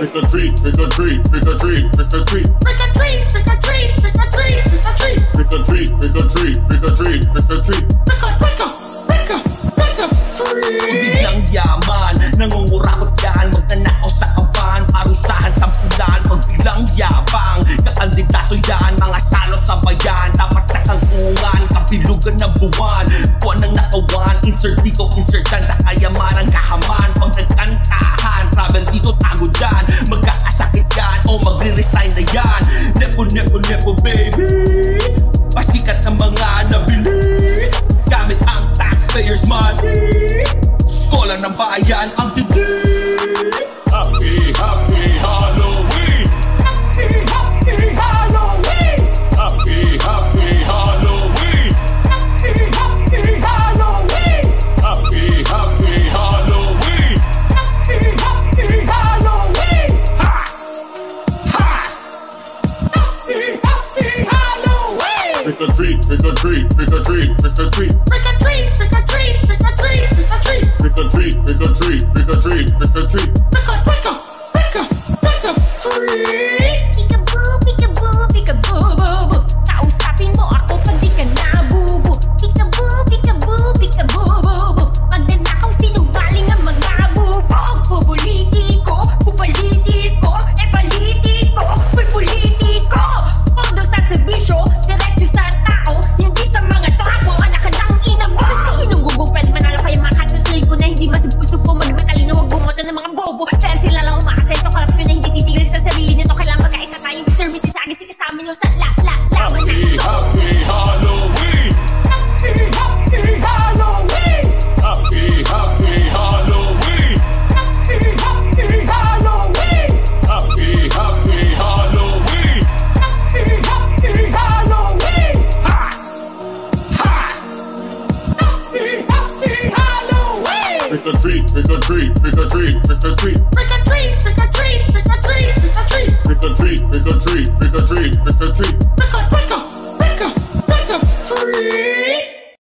Trick or treat, trick or treat, trick or treat, trick or treat. Trick or treat, trick or treat, trick or treat, trick or treat. Trick or treat, trick or treat, trick or treat, trick or treat. Trick or, trick or, trick or, trick or treat. Biglang yaman, nangungurakot yan, magnanakaw sa kaban, parusahan sa pulan, magbiglang yabang. Kakandidato yan, mga salot sa bayan, dapat sa kangkungan, kapilugan ng buwan. Buwan ng nakawan, insert dito, insert dyan, sa kayamanan, kahaman. Pag nagkantahan, travel dito, tago dyan, magkakasakit yan, o magre-resign na yan. Nepo, nepo, nepo, baby, pasikat ng mga nabili, gamit ang taxpayers' money. Skola ng bayan ang titig. Happy, happy Halloween. Happy, happy Halloween. Happy, happy Halloween. Happy, happy Halloween. Happy, happy Halloween. Happy, happy Halloween. Ha! Ha! Happy, happy Halloween. Trick or treat, trick or treat, trick or treat, trick or treat. Trick or treat, trick or treat, trick or treat, trick or treat. Trick or treat, trick or treat, trick or treat, trick or treat. Trick or, trick or, trick or, trick or treat. Peekaboo, peekaboo, peekaboo, boo, boo. Kausapin mo ako pag di ka nabubo. Peekaboo, peekaboo, peekaboo, boo, boo. Pag nanakaw sinungaling ang mga bubog. Bubuliti ko, bubuliti ko, epaliti ko, bulbuliti ko. Pondo sa serbisyo, diretso sa tao, hindi sa mga trapo. Anak ka ng ina mo. Sinugubog, pwede manalo kayo mga katuslig mo na hindi masubusog magmatalino, wag bumoto ng mga bobo. Dahil sila lang umaasenso, korupsyon na hindi titigil sa sarili nito. Kailangan magkaisa tayong services, agis kasama nyo sa laman Happy, happy Halloween. Happy, happy Halloween. Happy, happy Halloween. Happy, happy Halloween. Happy, happy Halloween. Happy, happy Halloween. Ha! Ha! Happy, happy Halloween. Trick or treat, trick or treat, trick or treat, trick or treat. Trick or treat, trick or treat, trick or treat, trick or treat. Trick or treat, trick or treat, trick or treat, trick or treat. Trick or, trick or, trick or, trick or treat.